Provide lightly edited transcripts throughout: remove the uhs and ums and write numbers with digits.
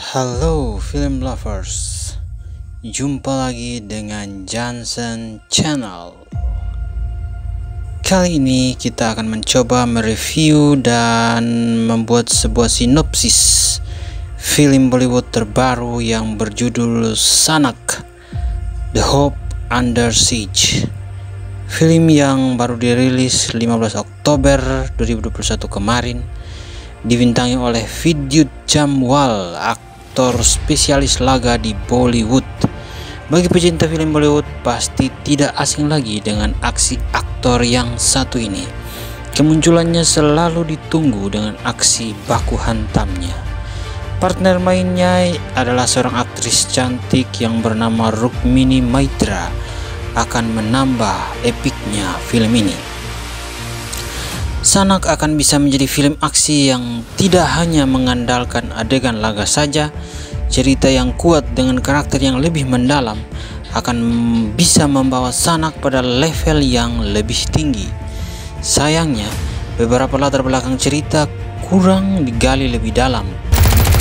Halo film lovers, jumpa lagi dengan Johnson Channel. Kali ini kita akan mencoba mereview dan membuat sebuah sinopsis film Bollywood terbaru yang berjudul Sanak, The Hope Under Siege. Film yang baru dirilis 15 Oktober 2021 kemarin, dibintangi oleh Vidyut Jamwal, aktor spesialis laga di Bollywood. Bagi pecinta film Bollywood pasti tidak asing lagi dengan aksi aktor yang satu ini. Kemunculannya selalu ditunggu dengan aksi baku hantamnya. Partner mainnya adalah seorang aktris cantik yang bernama Rukmini Maitra, akan menambah epiknya film ini. Sanak akan bisa menjadi film aksi yang tidak hanya mengandalkan adegan laga saja. Cerita yang kuat dengan karakter yang lebih mendalam akan bisa membawa Sanak pada level yang lebih tinggi. Sayangnya, beberapa latar belakang cerita kurang digali lebih dalam.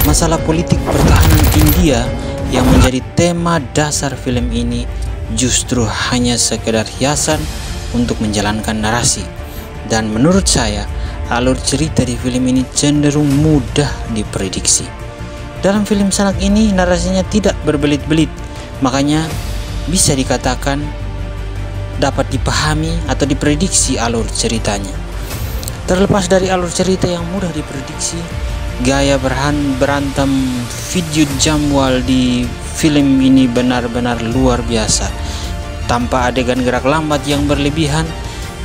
Masalah politik pertahanan India yang menjadi tema dasar film ini justru hanya sekedar hiasan untuk menjalankan narasi. Dan menurut saya, alur cerita di film ini cenderung mudah diprediksi. Dalam film Sanak ini narasinya tidak berbelit-belit, makanya bisa dikatakan dapat dipahami atau diprediksi alur ceritanya. Terlepas dari alur cerita yang mudah diprediksi, gaya berantem Vidyut Jamwal di film ini benar-benar luar biasa. Tanpa adegan gerak lambat yang berlebihan,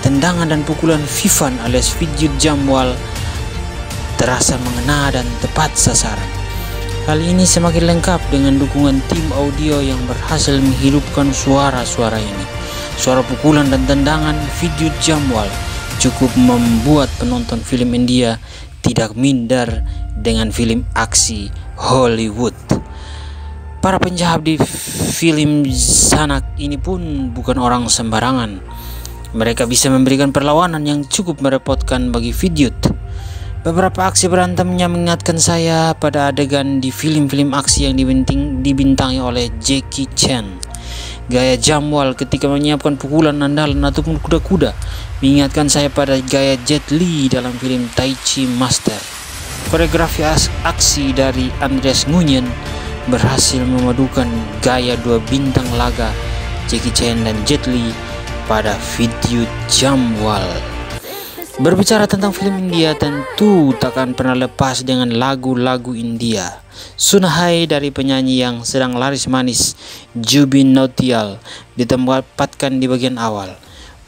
tendangan dan pukulan Vivan alias Vidyut Jamwal terasa mengena dan tepat sasaran. Hal ini semakin lengkap dengan dukungan tim audio yang berhasil menghidupkan suara-suara ini. Suara pukulan dan tendangan Vidyut Jamwal cukup membuat penonton film India tidak minder dengan film aksi Hollywood. Para penjahat di film Sanak ini pun bukan orang sembarangan. Mereka bisa memberikan perlawanan yang cukup merepotkan bagi Vidyut. Beberapa aksi berantemnya mengingatkan saya pada adegan di film-film aksi yang dibintangi oleh Jackie Chan. Gaya Jamwal ketika menyiapkan pukulan andalan ataupun kuda-kuda mengingatkan saya pada gaya Jet Li dalam film Tai Chi Master. Koreografi aksi dari Andreas Nguyen berhasil memadukan gaya dua bintang laga Jackie Chan dan Jet Li pada Vidyut Jamwal. Berbicara tentang film India, tentu takkan pernah lepas dengan lagu-lagu India. Sunhai dari penyanyi yang sedang laris manis Jubin Nautiyal ditempatkan di bagian awal.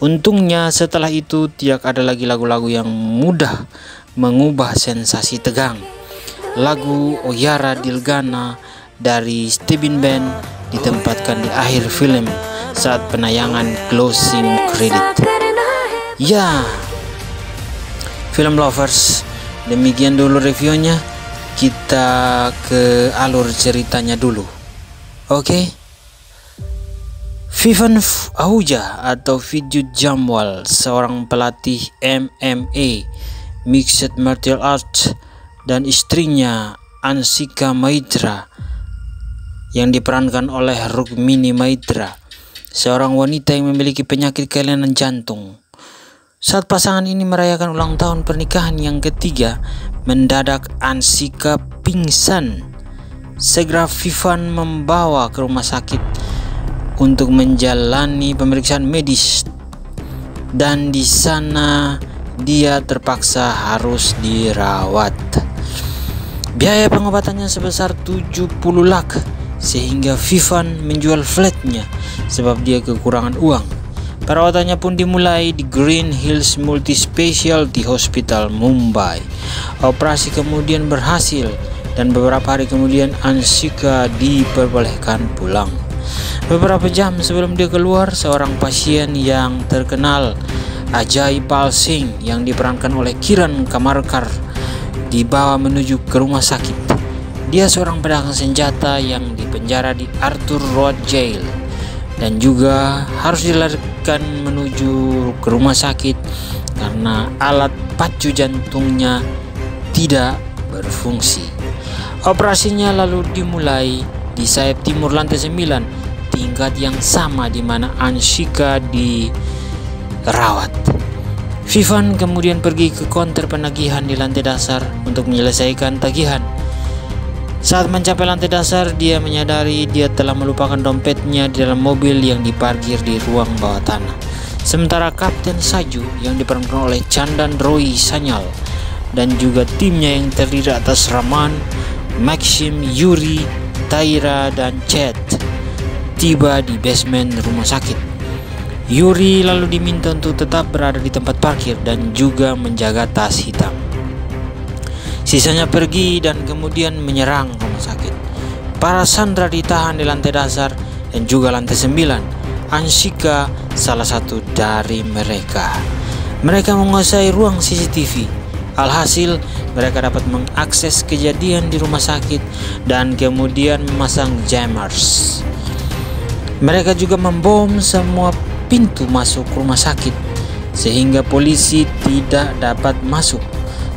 Untungnya setelah itu tidak ada lagi lagu-lagu yang mudah mengubah sensasi tegang. Lagu Oyara Dilgana dari Stephen Band ditempatkan di akhir film saat penayangan closing credit. Ya, film lovers, demikian dulu reviewnya. Kita ke alur ceritanya dulu. Oke. Vivan Ahuja atau Vidyut Jamwal, seorang pelatih MMA, Mixed Martial Arts, dan istrinya Ansika Maitra yang diperankan oleh Rukmini Maitra, seorang wanita yang memiliki penyakit kelainan jantung. Saat pasangan ini merayakan ulang tahun pernikahan yang ketiga, mendadak Ansika pingsan. Segera Vivan membawa ke rumah sakit untuk menjalani pemeriksaan medis, dan di sana dia terpaksa harus dirawat. Biaya pengobatannya sebesar 70 lakh, sehingga Vivan menjual flatnya sebab dia kekurangan uang. Perawatannya pun dimulai di Green Hills Multi Specialty Hospital, Mumbai. Operasi kemudian berhasil dan beberapa hari kemudian Ansika diperbolehkan pulang. Beberapa jam sebelum dia keluar, seorang pasien yang terkenal, Ajay Pal Singh, yang diperankan oleh Kiran Kamarkar, dibawa menuju ke rumah sakit. Dia seorang pedagang senjata yang dipenjara di Arthur Road Jail dan juga harus dilarikan menuju ke rumah sakit karena alat pacu jantungnya tidak berfungsi. Operasinya lalu dimulai di sayap timur lantai 9, tingkat yang sama di mana Anshika dirawat. Vivan kemudian pergi ke konter penagihan di lantai dasar untuk menyelesaikan tagihan. Saat mencapai lantai dasar, dia menyadari dia telah melupakan dompetnya di dalam mobil yang diparkir di ruang bawah tanah. Sementara Kapten Saju yang diperankan oleh Chandan Roy Sanyal dan juga timnya yang terdiri atas Raman, Maxim, Yuri, Taira, dan Chet tiba di basement rumah sakit. Yuri lalu diminta untuk tetap berada di tempat parkir dan juga menjaga tas hitam. Sisanya pergi dan kemudian menyerang rumah sakit. Para sandera ditahan di lantai dasar dan juga lantai 9. Anshika salah satu dari mereka. Mereka menguasai ruang CCTV. Alhasil, mereka dapat mengakses kejadian di rumah sakit dan kemudian memasang jammers. Mereka juga membom semua pintu masuk rumah sakit sehingga polisi tidak dapat masuk.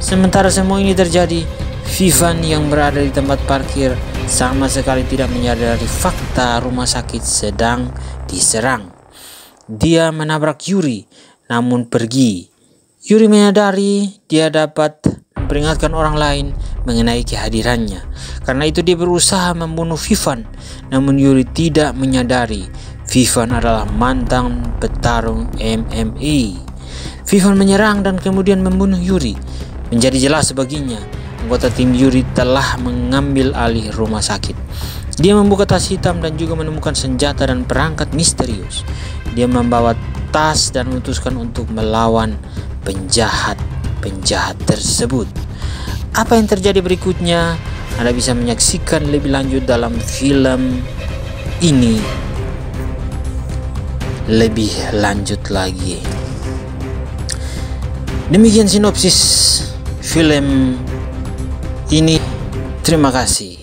Sementara semua ini terjadi, Vivan yang berada di tempat parkir sama sekali tidak menyadari fakta rumah sakit sedang diserang. Dia menabrak Yuri namun pergi. Yuri menyadari dia dapat memperingatkan orang lain mengenai kehadirannya. Karena itu dia berusaha membunuh Vivan, namun Yuri tidak menyadari Vivan adalah mantan petarung MMA. Vivan menyerang dan kemudian membunuh Yuri. Menjadi jelas baginya, anggota tim Yuri telah mengambil alih rumah sakit. Dia membuka tas hitam dan juga menemukan senjata dan perangkat misterius. Dia membawa tas dan memutuskan untuk melawan penjahat tersebut. Apa yang terjadi berikutnya, Anda bisa menyaksikan lebih lanjut dalam film ini lebih lanjut lagi. Demikian sinopsis film ini. Terima kasih.